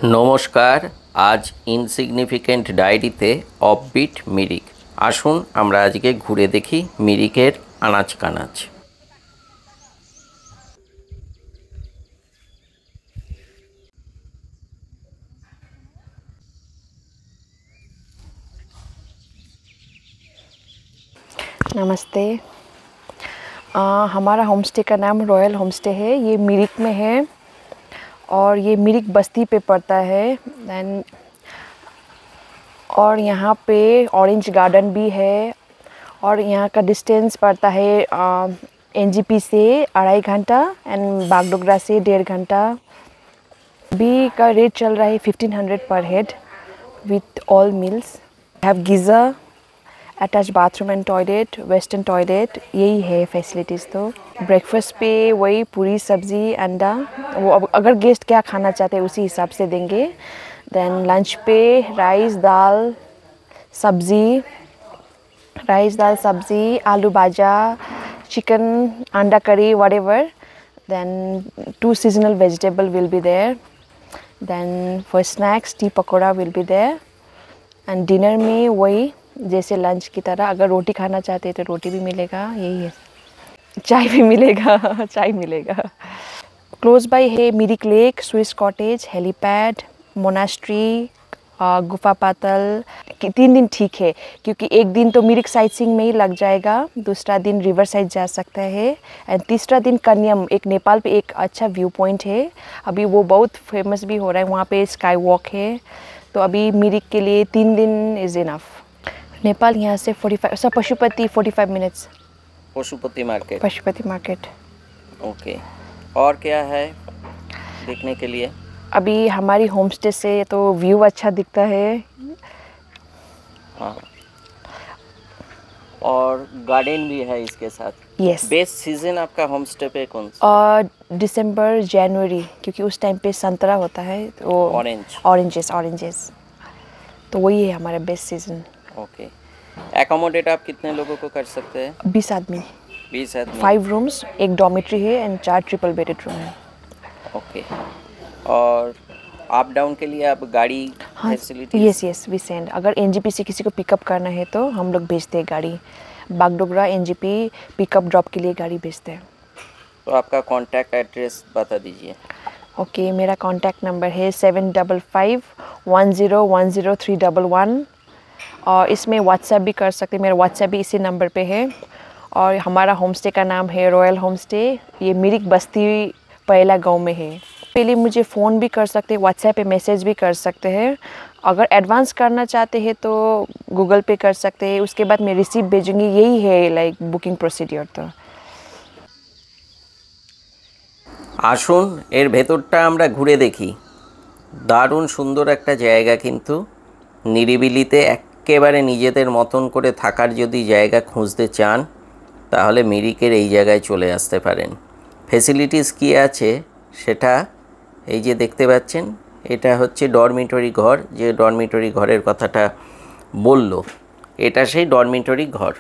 नमस्कार। आज इनसिगनिफिकेंट डायरीते अपबिट मिरिक आसुन आमरा आज के घुरे देखी मिरिकेर आनाच कानाच। नमस्ते। हमारा होमस्टे का नाम रॉयल होमस्टे है। ये मिरिक में है और ये मिरिक बस्ती पे पड़ता है। एंड और यहाँ पे ऑरेंज गार्डन भी है और यहाँ का डिस्टेंस पड़ता है एनजीपी से 2.5 घंटा एंड बागडोगरा से 1.5 घंटा। अभी का रेट चल रहा है 1500 पर head with all meals. Have geyser, attach bathroom and toilet, western toilet, यही है फैसिलिटीज़। तो ब्रेकफास्ट पे वही पूरी सब्ज़ी अंडा, वो अगर गेस्ट क्या खाना चाहते हैं उसी हिसाब से देंगे। देन लंच पे राइस दाल सब्ज़ी, आलू भाजा, चिकन, अंडा करी, whatever. Then 2 seasonal vegetable will be there. Then for snacks tea pakora will be there. And dinner में वही जैसे लंच की तरह, अगर रोटी खाना चाहते हैं तो रोटी भी मिलेगा, यही है। चाय भी मिलेगा चाय मिलेगा। क्लोज बाय है Mirik lake, Swiss cottage, helipad, monastery, गुफा पातल। 3 दिन ठीक है क्योंकि एक दिन तो मिरिक साइट सीइंग में ही लग जाएगा, दूसरा दिन रिवर साइड जा सकता है एंड तीसरा दिन कन्यम, एक नेपाल पे एक अच्छा व्यू पॉइंट है, अभी वो बहुत फेमस भी हो रहा है, वहाँ पे स्काई वॉक है। तो अभी मिरिक के लिए 3 दिन इज़ इनफ। नेपाल यहाँ से 45 Pashupati 45 minutes. Pashupati market. Okay. और क्या है देखने के लिए? अभी हमारी होमस्टे से तो व्यू अच्छा दिखता है। हाँ, और गार्डन भी है इसके साथ। यस। बेस्ट सीजन आपका होमस्टे पे कौन सा? और दिसंबर जनवरी, क्योंकि उस टाइम पे संतरा होता है, तो ऑरेंजेस, तो वही है हमारा बेस्ट सीजन। ओके। एकोमोडेट आप कितने लोगों को कर सकते हैं? 20 आदमी। 5 रूम्स, एक डॉर्मेट्री है एंड 4 ट्रिपल बेडेड रूम है। ओके। और अप डाउन के लिए आप गाड़ी फैसिलिटी? Yes we send. अगर एनजीपी से किसी को पिकअप करना है तो हम लोग भेजते हैं गाड़ी। बागडोगरा एनजीपी पिकअप ड्रॉप के लिए गाड़ी भेजते हैं। तो आपका कॉन्टैक्ट एड्रेस बता दीजिए। ओके, मेरा कॉन्टैक्ट नंबर है 7551010311 और इसमें व्हाट्सएप भी कर सकते हैं, मेरा व्हाट्सएप भी इसी नंबर पे है। और हमारा होमस्टे का नाम है रॉयल होमस्टे। ये मिरिक बस्ती पहला गांव में है। पहले मुझे फ़ोन भी कर सकते हैं, व्हाट्सएप पे मैसेज भी कर सकते हैं। अगर एडवांस करना चाहते हैं तो गूगल पे कर सकते हैं, उसके बाद मैं रिसीप्ट भेजूँगी, यही है लाइक बुकिंग प्रोसीडियर। तो আসুন এর ভেতরটা আমরা ঘুরে দেখি। দারুণ সুন্দর একটা জায়গা, কিন্তু নিরিবিলিতে একেবারে নিজেদের মতন করে থাকার যদি জায়গা খুঁজতে চান তাহলে মিরিকের এই জায়গায় চলে আসতে পারেন। ফ্যাসিলিটিস কী আছে সেটা এই যে দেখতে পাচ্ছেন, এটা হচ্ছে ডরমিটরি ঘর। যে ডরমিটরি ঘরের কথাটা বলল, এটা সেই ডরমিটরি ঘর।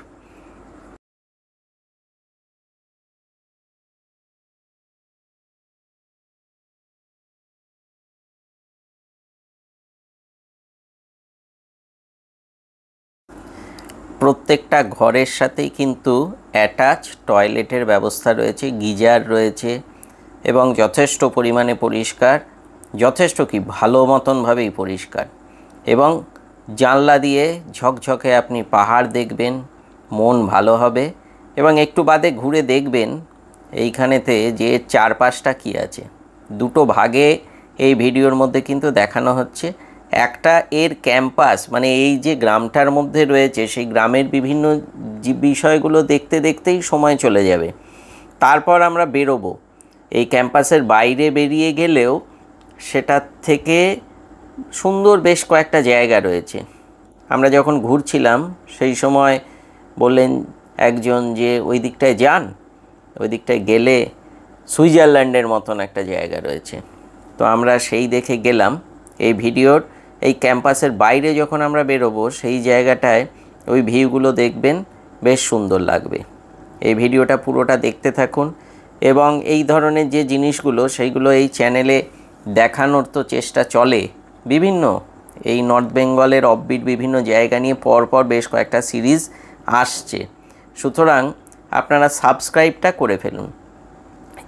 প্রত্যেকটা ঘরের সাথেই কিন্তু অ্যাটাচ টয়লেটের ব্যবস্থা রয়েছে, গিজার রয়েছে এবং যথেষ্ট পরিমাণে পরিষ্কার, যথেষ্ট কি ভালো মতনভাবেই পরিষ্কার। এবং জানলা দিয়ে ঝকঝকে আপনি পাহাড় দেখবেন, মন ভালো হবে। এবং একটু বাদে ঘুরে দেখবেন এইখানেতে যে চারপাশটা কী আছে। দুটো ভাগে এই ভিডিওর মধ্যে কিন্তু দেখানো হচ্ছে। একটা এর ক্যাম্পাস, মানে এই যে গ্রামটার মধ্যে রয়েছে সেই গ্রামের বিভিন্ন বিষয়গুলো দেখতে দেখতেই সময় চলে যাবে। তারপর আমরা বেরোবো, এই ক্যাম্পাসের বাইরে বেরিয়ে গেলেও সেটার থেকে সুন্দর বেশ কয়েকটা জায়গা রয়েছে। আমরা যখন ঘুরছিলাম সেই সময় বললেন একজন যে ওই দিকটায় যান, ওই দিকটায় গেলে সুইজারল্যান্ডের মতন একটা জায়গা রয়েছে। তো আমরা সেই দেখে গেলাম। এই ভিডিওর এই ক্যাম্পাসের বাইরে যখন আমরা বেরোবো সেই জায়গাটায় ওই ভিউগুলো দেখবেন, বেশ সুন্দর লাগবে। এই ভিডিওটা পুরোটা দেখতে থাকুন এবং এই ধরনের যে জিনিসগুলো সেইগুলো এই চ্যানেলে দেখানোর তো চেষ্টা চলে বিভিন্ন এই নর্থ বেঙ্গলের অফবিট বিভিন্ন জায়গা নিয়ে পরপর বেশ কয়েকটা সিরিজ আসছে। সুতরাং আপনারা সাবস্ক্রাইবটা করে ফেলুন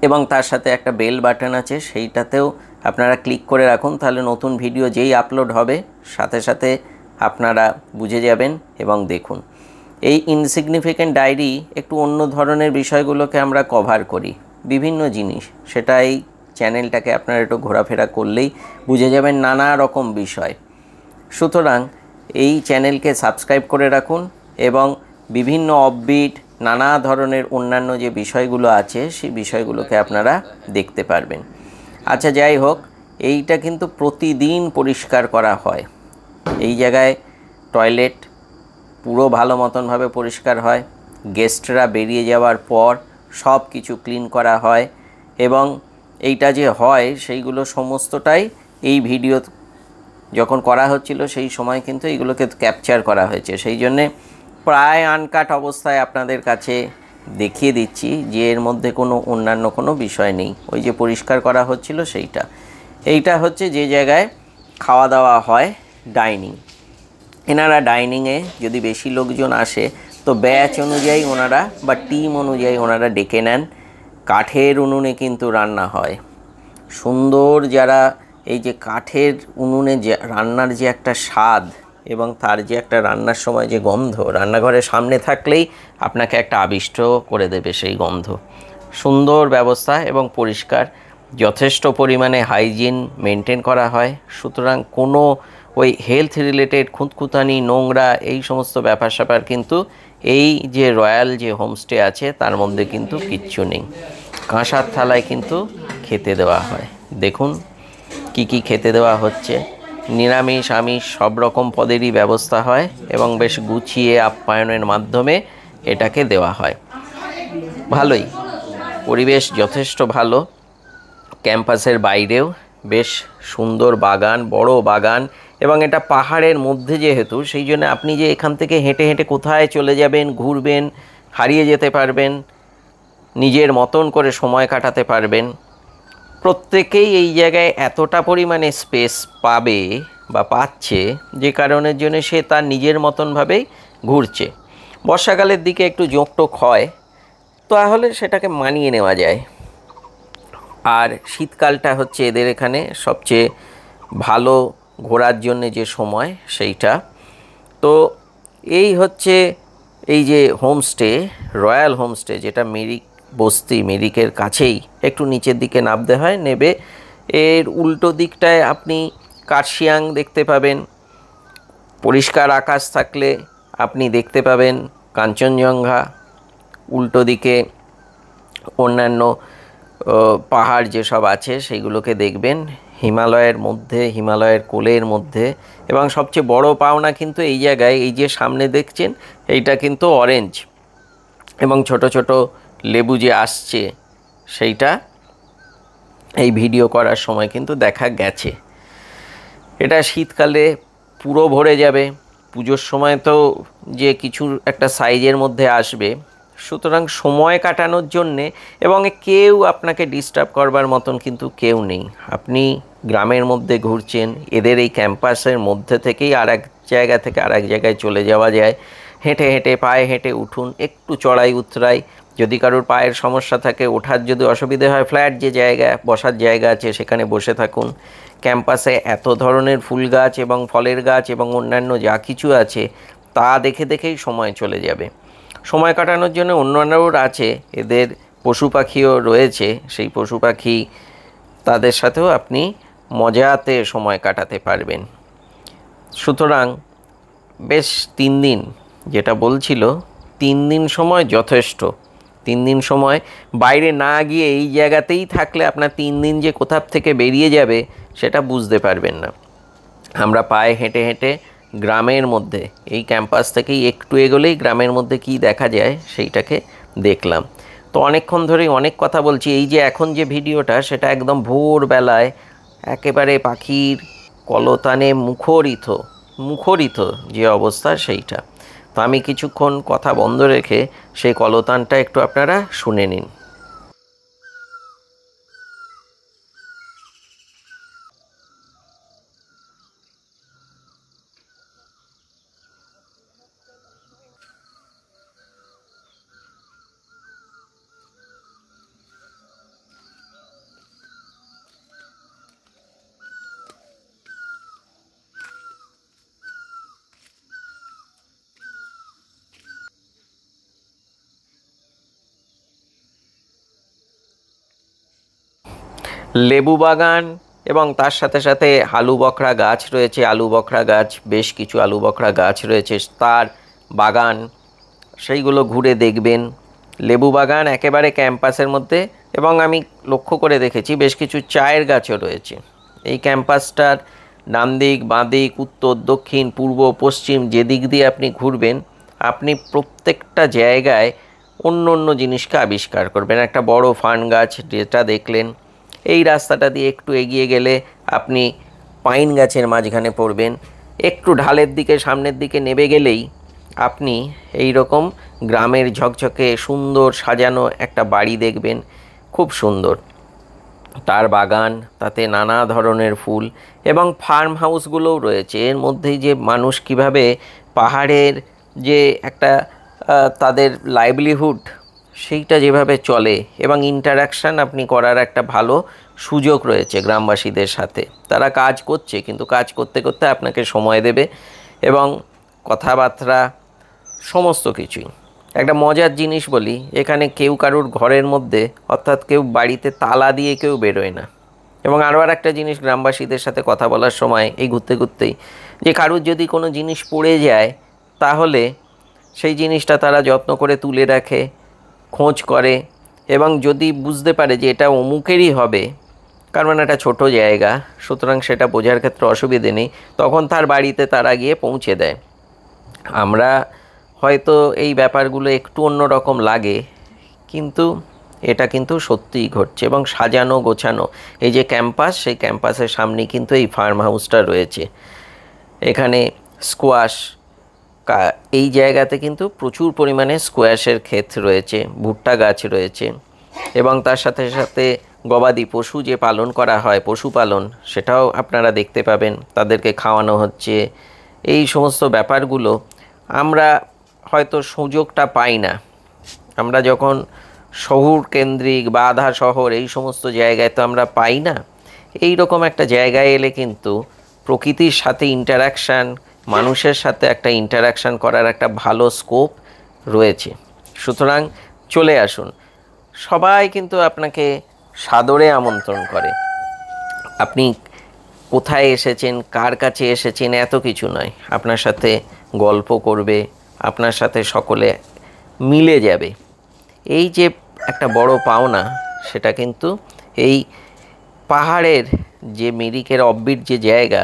এবং তার সাথে একটা বেল বাটন আছে, সেইটাতেও আপনারা ক্লিক করে রাখুন, তাহলে নতুন ভিডিও যেই আপলোড হবে সাথে সাথে আপনারা বুঝে যাবেন এবং দেখুন। এই ইনসিগনিফিক্যান্ট ডায়েরি একটু অন্য ধরনের বিষয়গুলোকে আমরা কভার করি, বিভিন্ন জিনিস, সেটা এই চ্যানেলটাকে আপনারা একটু ঘোরাফেরা করলেই বুঝে যাবেন নানা রকম বিষয়। সুতরাং এই চ্যানেলকে সাবস্ক্রাইব করে রাখুন এবং বিভিন্ন অফবিট নানা ধরনের অন্যান্য যে বিষয়গুলো আছে সেই বিষয়গুলোকে আপনারা দেখতে পারবেন। আচ্ছা, যাই হোক, এইটা কিন্তু প্রতিদিন পরিষ্কার করা হয়। এই জায়গায় টয়লেট পুরো ভালো মতনভাবে পরিষ্কার হয়, গেস্টরা বেরিয়ে যাওয়ার পর সব কিছু ক্লিন করা হয় এবং এইটা যে হয় সেইগুলো সমস্তটাই এই ভিডিও যখন করা হচ্ছিল সেই সময় কিন্তু এইগুলোকে ক্যাপচার করা হয়েছে, সেই জন্যে প্রায় আনকাট অবস্থায় আপনাদের কাছে দেখিয়ে দিচ্ছি যে এর মধ্যে কোনো অন্যান্য কোনো বিষয় নেই। ওই যে পরিষ্কার করা হচ্ছিল সেইটা। এইটা হচ্ছে যে জায়গায় খাওয়া দাওয়া হয়, ডাইনিং। এনারা ডাইনিংয়ে যদি বেশি লোকজন আসে তো ব্যাচ অনুযায়ী ওনারা বা টিম অনুযায়ী ওনারা ডেকে নেন। কাঠের উনুনে কিন্তু রান্না হয়। সুন্দর যারা এই যে কাঠের উনুনে যে রান্নার যে একটা স্বাদ এবং তার যে একটা রান্নার সময় যে গন্ধ, রান্নাঘরের সামনে থাকলেই আপনাকে একটা আবিষ্ট করে দেবে সেই গন্ধ। সুন্দর ব্যবস্থা এবং পরিষ্কার, যথেষ্ট পরিমাণে হাইজিন মেনটেন করা হয়। সুতরাং কোনো ওই হেলথ রিলেটেড খুঁতখুঁতানি, নোংরা এই সমস্ত ব্যাপার স্যাপার কিন্তু এই যে রয়্যাল যে হোমস্টে আছে তার মধ্যে কিন্তু কিচ্ছু নেই। কাঁসার থালায় কিন্তু খেতে দেওয়া হয়। দেখুন কি কি খেতে দেওয়া হচ্ছে, নিরামিষ আমিষ সব রকম পদেরই ব্যবস্থা হয় এবং বেশ গুছিয়ে আপ্যায়নের মাধ্যমে এটাকে দেওয়া হয়। ভালোই পরিবেশ, যথেষ্ট ভালো। ক্যাম্পাসের বাইরেও বেশ সুন্দর বাগান, বড় বাগান, এবং এটা পাহাড়ের মধ্যে যেহেতু সেই জন্য আপনি যে এখান থেকে হেঁটে হেঁটে কোথায় চলে যাবেন, ঘুরবেন, হারিয়ে যেতে পারবেন, নিজের মতন করে সময় কাটাতে পারবেন। প্রত্যেকেই এই জায়গায় এতটা পরিমাণে স্পেস পাবে বা পাচ্ছে যে কারণের জন্য সে তার নিজের মতনভাবেই ঘুরছে। বর্ষাকালের দিকে একটু জোঁকটোক হয়, তাহলে সেটাকে মানিয়ে নেওয়া যায়। আর শীতকালটা হচ্ছে এদের এখানে সবচেয়ে ভালো ঘোরার জন্যে যে সময় সেইটা। তো এই হচ্ছে এই যে হোমস্টে, রয়্যাল হোমস্টে, যেটা মিরিক বস্তি, মিরিকের কাছেই একটু নিচের দিকে নামতে হয়। নেবে এর উল্টো দিকটায় আপনি কার্শিয়াং দেখতে পাবেন। পরিষ্কার আকাশ থাকলে আপনি দেখতে পাবেন কাঞ্চনজঙ্ঘা। উল্টো দিকে অন্যান্য পাহাড় যেসব আছে সেইগুলোকে দেখবেন হিমালয়ের মধ্যে, হিমালয়ের কোলের মধ্যে। এবং সবচেয়ে বড় পাওনা কিন্তু এই জায়গায়, এই যে সামনে দেখছেন এইটা কিন্তু অরেঞ্জ এবং ছোট ছোট লেবু যে আসছে সেইটা এই ভিডিও করার সময় কিন্তু দেখা গেছে। এটা শীতকালে পুরো ভরে যাবে, পুজোর সময় তো যে কিছু একটা সাইজের মধ্যে আসবে। সুতরাং সময় কাটানোর জন্যে, এবং কেউ আপনাকে ডিস্টার্ব করবার মতন কিন্তু কেউ নেই। আপনি গ্রামের মধ্যে ঘুরছেন, এদের এই ক্যাম্পাসের মধ্যে থেকেই আর এক জায়গা থেকে আর এক জায়গায় চলে যাওয়া যায়। হেঁটে হেঁটে, পায়ে হেঁটে উঠুন, একটু চড়াই উতরাই। যদি কারোর পায়ের সমস্যা থাকে, ওঠার যদি অসুবিধে হয়, ফ্ল্যাট যে জায়গা, বসার জায়গা আছে সেখানে বসে থাকুন। ক্যাম্পাসে এত ধরনের ফুল গাছ এবং ফলের গাছ এবং অন্যান্য যা কিছু আছে তা দেখে দেখেই সময় চলে যাবে। সময় কাটানোর জন্য অন্যান্যও আছে, এদের পশু পাখিও রয়েছে। সেই পশু পাখি তাদের সাথেও আপনি মজাতে সময় কাটাতে পারবেন। সুতরাং বেশ 3 দিন, যেটা বলছিল 3 দিন সময় যথেষ্ট। 3 দিন সময় বাইরে না গিয়ে এই জায়গাতেই থাকলে আপনার 3 দিন যে কোথা থেকে বেরিয়ে যাবে সেটা বুঝতে পারবেন না। আমরা পায়ে হেঁটে হেঁটে গ্রামের মধ্যে, এই ক্যাম্পাস থেকেই একটু এগোলেই গ্রামের মধ্যে কি দেখা যায় সেইটাকে দেখলাম। তো অনেকক্ষণ ধরেই অনেক কথা বলছি। এই যে এখন যে ভিডিওটা, সেটা একদম ভোরবেলায় একেবারে পাখির কলতানে মুখরিত যে অবস্থা সেইটা। তো আমি কিছুক্ষণ কথা বন্ধ রেখে সেই কলতানটা একটু আপনারা শুনে নিন। লেবু বাগান এবং তার সাথে সাথে আলু বখরা গাছ রয়েছে, আলু বখরা গাছ, বেশ কিছু আলু বখরা গাছ রয়েছে, তার বাগান, সেইগুলো ঘুরে দেখবেন। লেবু বাগান একেবারে ক্যাম্পাসের মধ্যে, এবং আমি লক্ষ্য করে দেখেছি বেশ কিছু চায়ের গাছও রয়েছে। এই ক্যাম্পাসটার ডান দিক, বাঁ দিক, উত্তর, দক্ষিণ, পূর্ব, পশ্চিম যে দিক দিয়ে আপনি ঘুরবেন, আপনি প্রত্যেকটা জায়গায় অন্য অন্য জিনিসকে আবিষ্কার করবেন। একটা বড় ফার্ন গাছ যেটা দেখলেন, এই রাস্তাটা দিয়ে একটু এগিয়ে গেলে আপনি পাইন গাছের মাঝখানে পড়বেন। একটু ঢালের দিকে সামনের দিকে নেমে গেলেই আপনি এই রকম গ্রামের ঝকঝকে সুন্দর সাজানো একটা বাড়ি দেখবেন, খুব সুন্দর। তার বাগান, তাতে নানা ধরনের ফুল এবং ফার্ম হাউসগুলোও রয়েছে। এর মধ্যেই যে মানুষ কিভাবে পাহাড়ের যে একটা তাদের লাইভলিহুড সেইটা যেভাবে চলে, এবং ইন্টারাকশান আপনি করার একটা ভালো সুযোগ রয়েছে গ্রামবাসীদের সাথে। তারা কাজ করছে, কিন্তু কাজ করতে করতে আপনাকে সময় দেবে, এবং কথাবার্তা সমস্ত কিছুই। একটা মজার জিনিস বলি, এখানে কেউ কারুর ঘরের মধ্যে, অর্থাৎ কেউ বাড়িতে তালা দিয়ে কেউ বেরোয় না। এবং আরও একটা জিনিস গ্রামবাসীদের সাথে কথা বলার সময় এই ঘুরতে ঘুরতেই, যে কারুর যদি কোনো জিনিস পড়ে যায় তাহলে সেই জিনিসটা তারা যত্ন করে তুলে রাখে, খোঁজ করে, এবং যদি বুঝতে পারে যে এটা অমুকেরই হবে, কারণ এটা ছোট জায়গা, সুতরাং সেটা বোঝার ক্ষেত্রে অসুবিধে নেই, তখন তার বাড়িতে তারা গিয়ে পৌঁছে দেয়। আমরা হয়তো এই ব্যাপারগুলো একটু অন্যরকম লাগে, কিন্তু এটা কিন্তু সত্যিই ঘটছে। এবং সাজানো গোছানো এই যে ক্যাম্পাস, সেই ক্যাম্পাসের সামনেই কিন্তু এই ফার্ম হাউসটা রয়েছে। এখানে স্কোয়াশ, এই জায়গাতে কিন্তু প্রচুর পরিমাণে স্কোয়াশের ক্ষেত রয়েছে, ভুট্টা গাছ রয়েছে, এবং তার সাথে সাথে গবাদি পশু যে পালন করা হয়, পশুপালন, সেটাও আপনারা দেখতে পাবেন। তাদেরকে খাওয়ানো হচ্ছে। এই সমস্ত ব্যাপারগুলো আমরা হয়তো সুযোগটা পাই না। আমরা যখন শহর কেন্দ্রিক বা আধা শহর এই সমস্ত জায়গায় তো আমরা পাই না। এই রকম একটা জায়গায় এলে কিন্তু প্রকৃতির সাথে ইন্টারাকশান, মানুষের সাথে একটা ইন্টারাকশান করার একটা ভালো স্কোপ রয়েছে। সুতরাং চলে আসুন। সবাই কিন্তু আপনাকে সাদরে আমন্ত্রণ করে। আপনি কোথায় এসেছেন, কার কাছে এসেছেন, এত কিছু নয়, আপনার সাথে গল্প করবে, আপনার সাথে সকলে মিলে যাবে। এই যে একটা বড় পাওনা, সেটা কিন্তু এই পাহাড়ের যে মিরিকের অব্বিট যে জায়গা,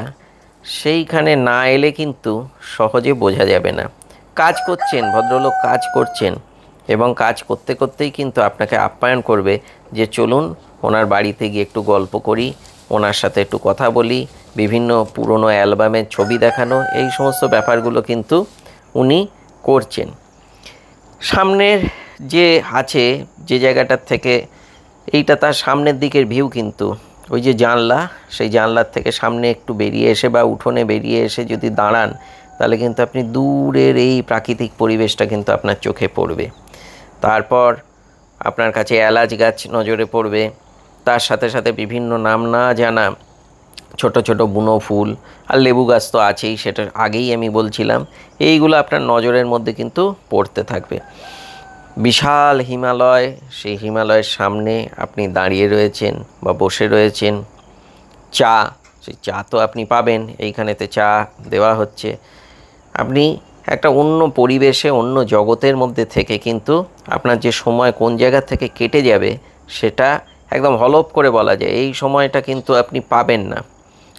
সেইখানে না এলে কিন্তু সহজে বোঝা যাবে না। কাজ করছেন, ভদ্রলোক কাজ করছেন, এবং কাজ করতে করতেই কিন্তু আপনাকে আপ্যায়ন করবে যে চলুন ওনার বাড়িতে গিয়ে একটু গল্প করি, ওনার সাথে একটু কথা বলি, বিভিন্ন পুরনো অ্যালবামের ছবি দেখানো, এই সমস্ত ব্যাপারগুলো কিন্তু উনি করছেন। সামনের যে আছে যে জায়গাটার থেকে, এইটা তার সামনের দিকের ভিউ, কিন্তু ওই যে জানলা, সেই জানলার থেকে সামনে একটু বেরিয়ে এসে বা উঠোনে বেরিয়ে এসে যদি দাঁড়ান, তাহলে কিন্তু আপনি দূরের এই প্রাকৃতিক পরিবেশটা কিন্তু আপনার চোখে পড়বে। তারপর আপনার কাছে এলাচ গাছ নজরে পড়বে, তার সাথে সাথে বিভিন্ন নাম না জানা ছোট ছোট বুনো ফুল, আর লেবু গাছ তো আছেই, সেটা আগেই আমি বলছিলাম। এইগুলো আপনার নজরের মধ্যে কিন্তু পড়তে থাকবে। বিশাল হিমালয়, সেই হিমালয়ের সামনে আপনি দাঁড়িয়ে রয়েছেন বা বসে রয়েছেন। চা, সেই চা তো আপনি পাবেন, এইখানেতে চা দেওয়া হচ্ছে। আপনি একটা অন্য পরিবেশে, অন্য জগতের মধ্যে থেকে কিন্তু আপনার যে সময় কোন জায়গা থেকে কেটে যাবে সেটা একদম হলপ করে বলা যায়। এই সময়টা কিন্তু আপনি পাবেন না।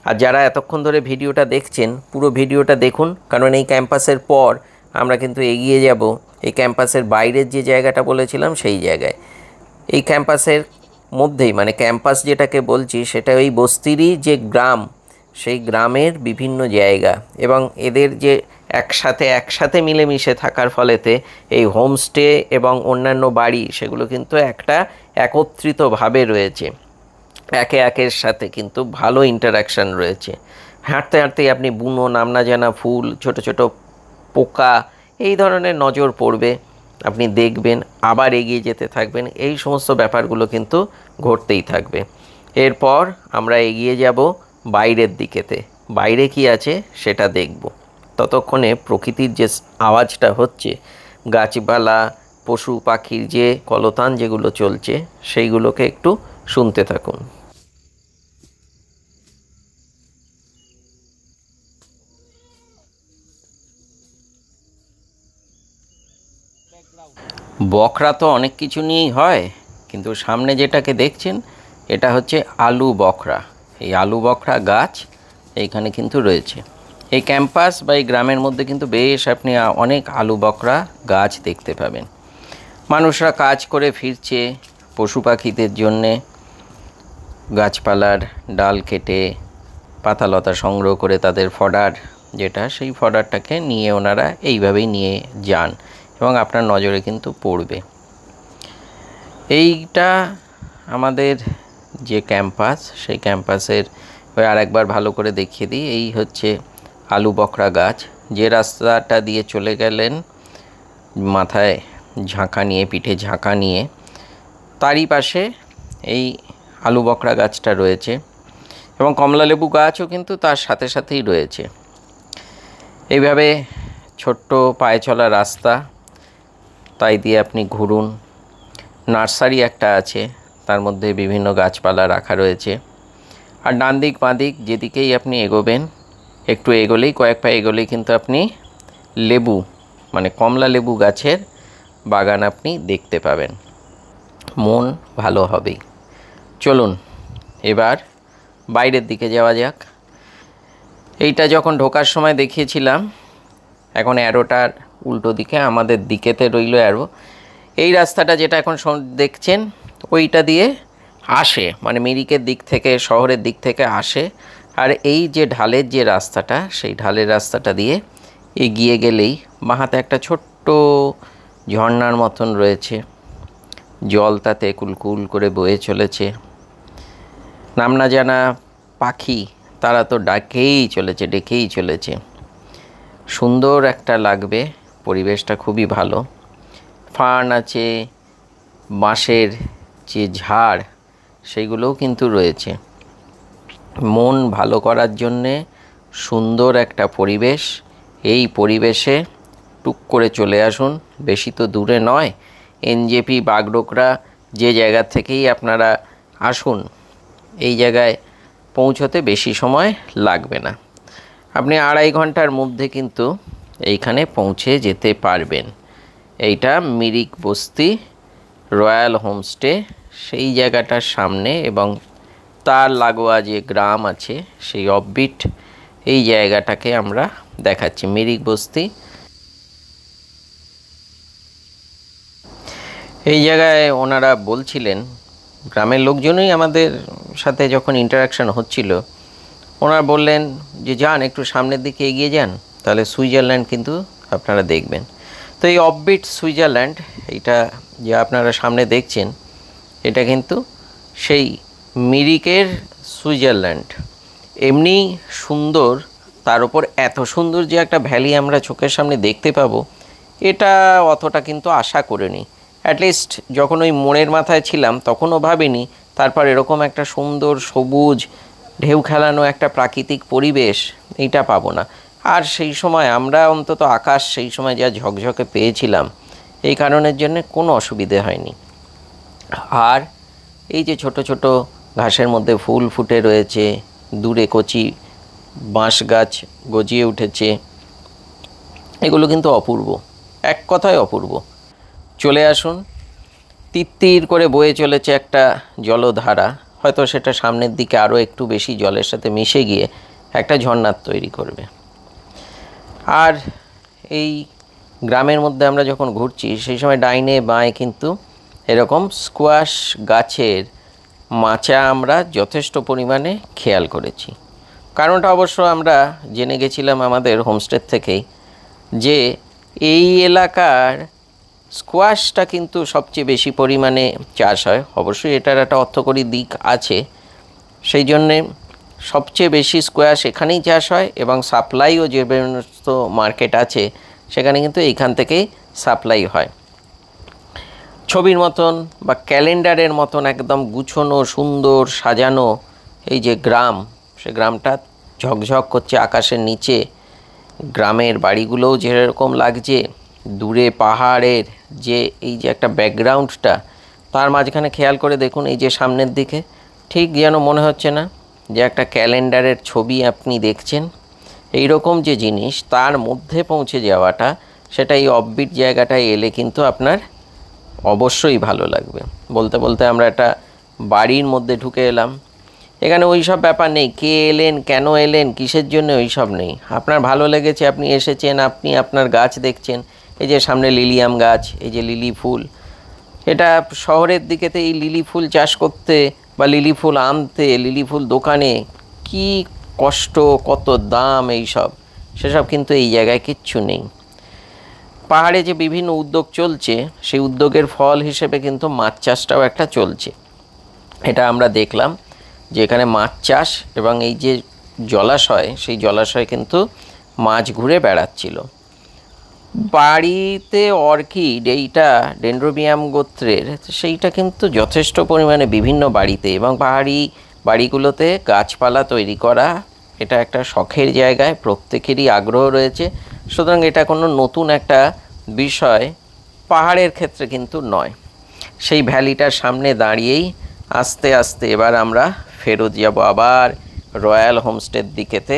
আর যারা এতক্ষণ ধরে ভিডিওটা দেখছেন, পুরো ভিডিওটা দেখুন, কারণ এই ক্যাম্পাসের পর আমরা কিন্তু এগিয়ে যাব এই ক্যাম্পাসের বাইরের যে জায়গাটা বলেছিলাম সেই জায়গায়। এই ক্যাম্পাসের মধ্যেই, মানে ক্যাম্পাস যেটাকে বলছি, সেটা ওই বস্তিরই যে গ্রাম, সেই গ্রামের বিভিন্ন জায়গা, এবং এদের যে একসাথে মিলেমিশে থাকার ফলেতে এই হোমস্টে এবং অন্যান্য বাড়ি, সেগুলো কিন্তু একটা একত্রিতভাবে রয়েছে, একে একের সাথে কিন্তু ভালো ইন্টারাকশান রয়েছে। হাঁটতে হাঁটতেই আপনি বুনো, নাম না জানা ফুল, ছোট ছোট পোকা, এই ধরনের নজর পড়বে, আপনি দেখবেন, আবার এগিয়ে যেতে থাকবেন। এই সমস্ত ব্যাপারগুলো কিন্তু ঘটতেই থাকবে। এরপর আমরা এগিয়ে যাব বাইরের দিকেতে। বাইরে কি আছে সেটা দেখব। ততক্ষণে প্রকৃতির যে আওয়াজটা হচ্ছে, গাছপালা, পশু পাখির যে কলতান যেগুলো চলছে, সেইগুলোকে একটু শুনতে থাকুন। বকরা তো অনেক কিছু নিয়েই হয়, কিন্তু সামনে যেটাকে দেখছেন এটা হচ্ছে আলু বকরা। এই আলু বকরা গাছ এইখানে কিন্তু রয়েছে। এই ক্যাম্পাস বা এই গ্রামের মধ্যে কিন্তু বেশ আপনি অনেক আলু বকরা গাছ দেখতে পাবেন। মানুষরা কাজ করে ফিরছে, পশু পাখিদের জন্যে গাছপালার ডাল কেটে পাতালতা সংগ্রহ করে তাদের ফডার যেটা, সেই ফডারটাকে নিয়ে ওনারা এইভাবেই নিয়ে যান এবং আপনার নজরে কিন্তু পড়বে। এইটা আমাদের যে ক্যাম্পাস, সেই ক্যাম্পাসের আরেকবার ভালো করে দেখিয়ে দিই। এই হচ্ছে আলু বকরা গাছ। যে রাস্তাটা দিয়ে চলে গেলেন মাথায় ঝাঁকা নিয়ে, পিঠে ঝাঁকা নিয়ে, তারই পাশে এই আলু বকরা গাছটা রয়েছে এবং কমলালেবু গাছও কিন্তু তার সাথে সাথেই রয়েছে। এইভাবে ছোট্ট পায়ে চলা রাস্তা, তাই দিয়ে আপনি ঘুরুন। নার্সারি একটা আছে, তার মধ্যে বিভিন্ন গাছপালা রাখা রয়েছে। আর ডান দিক বাঁ দিক যেদিকেই আপনি এগোবেন, একটু এগোলেই, কয়েক পা এগোলেই কিন্তু আপনি লেবু মানে কমলা লেবু গাছের বাগান আপনি দেখতে পাবেন। মন ভালো হবেই। চলুন এবার বাইরের দিকে যাওয়া যাক। এইটা যখন ঢোকার সময় দেখিয়েছিলাম, এখন অ্যারোটার উল্টো দিকে আমাদের দিকেতে রইল অ্যারো। এই রাস্তাটা যেটা এখন দেখছেন ওইটা দিয়ে আসে, মানে মিরিকের দিক থেকে, শহরের দিক থেকে আসে। আর এই যে ঢালের যে রাস্তাটা, সেই ঢালের রাস্তাটা দিয়ে এগিয়ে গেলেই বাঁহাতে একটা ছোট্ট ঝর্ণার মতন রয়েছে। জল তাতে কুলকুল করে বয়ে চলেছে। নাম না জানা পাখি তারা তো ডেকেই চলেছে। সুন্দর একটা লাগবে, পরিবেশটা খুবই ভালো। ফার্ন আছে, বাঁশের যে ঝাড় সেইগুলোও কিন্তু রয়েছে। মন ভালো করার জন্যে সুন্দর একটা পরিবেশ। এই পরিবেশে টুক করে চলে আসুন, বেশি তো দূরে নয়। এনজেপি বাগডোগরা যে জায়গা থেকেই আপনারা আসুন, এই জায়গায় পৌঁছতে বেশি সময় লাগবে না। আপনি 2.5 ঘন্টার মধ্যে কিন্তু এইখানে পৌঁছে যেতে পারবেন। এইটা মিরিক বস্তি রয়্যাল হোমস্টে, সেই জায়গাটার সামনে এবং তার লাগোয়া যে গ্রাম আছে সেই অফবিট এই জায়গাটাকে আমরা দেখাচ্ছি, মিরিক বস্তি। এই জায়গায় ওনারা বলছিলেন, গ্রামের লোকজনই আমাদের সাথে যখন ইন্টারাকশান হচ্ছিল, ওনারা বললেন যে যান একটু সামনের দিকে এগিয়ে যান, তাহলে সুইজারল্যান্ড কিন্তু আপনারা দেখবেন। তো এই অফবিট সুইজারল্যান্ড, এটা যে আপনারা সামনে দেখছেন, এটা কিন্তু সেই মিরিকের সুইজারল্যান্ড। এমনি সুন্দর, তার উপর এত সুন্দর যে একটা ভ্যালি আমরা চোখের সামনে দেখতে পাবো, এটা অতটা কিন্তু আশা করিনি। অ্যাটলিস্ট যখন ওই মোড়ের মাথায় ছিলাম তখনও ভাবিনি তারপর এরকম একটা সুন্দর সবুজ ঢেউ খেলানো একটা প্রাকৃতিক পরিবেশ এইটা পাবো না। আর সেই সময় আমরা অন্তত আকাশ সেই সময় যা ঝকঝকে পেয়েছিলাম, এই কারণের জন্য কোনো অসুবিধে হয়নি। আর এই যে ছোট ছোট ঘাসের মধ্যে ফুল ফুটে রয়েছে, দূরে কচি বাঁশ গাছ গজিয়ে উঠেছে, এগুলো কিন্তু অপূর্ব, এক কথায় অপূর্ব। চলে আসুন। তিত্তির করে বয়ে চলেছে একটা জলধারা, হয়তো সেটা সামনের দিকে আরও একটু বেশি জলের সাথে মিশে গিয়ে একটা ঝর্ণার তৈরি করবে। আর এই গ্রামের মধ্যে আমরা যখন ঘুরছি সেই সময় ডাইনে বাঁয়ে কিন্তু এরকম স্কোয়াশ গাছের মাচা আমরা যথেষ্ট পরিমাণে খেয়াল করেছি। কারণটা অবশ্য আমরা জেনে গেছিলাম আমাদের হোমস্টের থেকেই, যে এই এলাকার স্কোয়াশটা কিন্তু সবচেয়ে বেশি পরিমাণে চাষ হয়। অবশ্যই এটার একটা অর্থকরী দিক আছে, সেই জন্যে সবচেয়ে বেশি স্কোয়াশ এখানেই চাষ হয় এবং সাপ্লাইও যে সমস্ত মার্কেট আছে সেখানে কিন্তু এইখান থেকেই সাপ্লাই হয়। ছবির মতন বা ক্যালেন্ডারের মতন একদম গুছানো সুন্দর সাজানো এই যে গ্রাম, সে গ্রামটা ঝকঝক করছে আকাশের নিচে। গ্রামের বাড়িগুলোও যেরকম লাগছে, দূরে পাহাড়ের যে এই যে একটা ব্যাকগ্রাউন্ডটা, তার মাঝখানে খেয়াল করে দেখুন এই যে সামনের দিকে ঠিক যেন মনে হচ্ছে না যে একটা ক্যালেন্ডারের ছবি আপনি দেখছেন। এই রকম যে জিনিস, তার মধ্যে পৌঁছে যাওয়াটা সেটা এই অফবিট জায়গাটায় এলে কিন্তু আপনার অবশ্যই ভালো লাগবে। বলতে বলতে আমরা একটা বাড়ির মধ্যে ঢুকে এলাম। এখানে ওই সব ব্যাপার নেই, কে এলেন, কেন এলেন, কিসের জন্য, ওই সব নেই। আপনার ভালো লেগেছে, আপনি এসেছেন, আপনি আপনার গাছ দেখছেন। এই যে সামনে লিলিয়াম গাছ, এই যে লিলি ফুল, এটা শহরের দিকেতে এই লিলি ফুল চাষ করতে বা লিলি ফুল আনতে, লিলি ফুল দোকানে কি কষ্ট, কত দাম, এই সব, সেসব কিন্তু এই জায়গায় কিচ্ছু নেই। পাহাড়ে যে বিভিন্ন উদ্যোগ চলছে, সেই উদ্যোগের ফল হিসেবে কিন্তু মাছ চাষটাও একটা চলছে। এটা আমরা দেখলাম যে এখানে মাছ চাষ এবং এই যে জলাশয়, সেই জলাশয় কিন্তু মাছ ঘুরে বেড়াচ্ছিল। বাড়িতে অর্কিড, এইটা ডেনড্রোবিয়াম গোত্রের, সেইটা কিন্তু যথেষ্ট পরিমাণে বিভিন্ন বাড়িতে এবং পাহাড়ি বাড়িগুলোতে গাছপালা তৈরি করা, এটা একটা শখের জায়গায় প্রত্যেকেরই আগ্রহ রয়েছে। সুতরাং এটা কোনো নতুন একটা বিষয় পাহাড়ের ক্ষেত্রে কিন্তু নয়। সেই ভ্যালিটার সামনে দাঁড়িয়েই আস্তে আস্তে এবার আমরা ফেরত যাব আবার রয়্যাল হোমস্টের দিকেতে।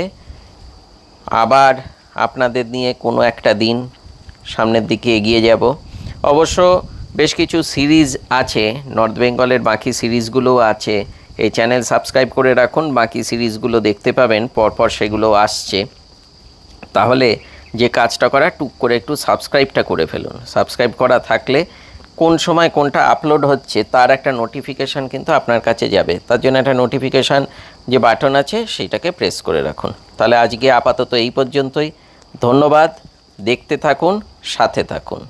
আবার আপনাদের নিয়ে কোনো একটা দিন সামনের দিকে এগিয়ে যাব। অবশ্য বেশ কিছু সিরিজ আছে, নর্থ বেঙ্গলের বাকি সিরিজগুলোও আছে। এই চ্যানেল সাবস্ক্রাইব করে রাখুন, বাকি সিরিজগুলো দেখতে পাবেন, পরপর সেগুলো আসছে। তাহলে যে কাজটা করা, টুক করে একটু সাবস্ক্রাইবটা করে ফেলুন। সাবস্ক্রাইব করা থাকলে কোন সময় কোনটা আপলোড হচ্ছে তার একটা নোটিফিকেশান কিন্তু আপনার কাছে যাবে। তার জন্য একটা নোটিফিকেশান যে বাটন আছে সেইটাকে প্রেস করে রাখুন। তাহলে আজকে আপাতত এই পর্যন্তই। ধন্যবাদ, দেখতে থাকুন, সাথে থাকুন।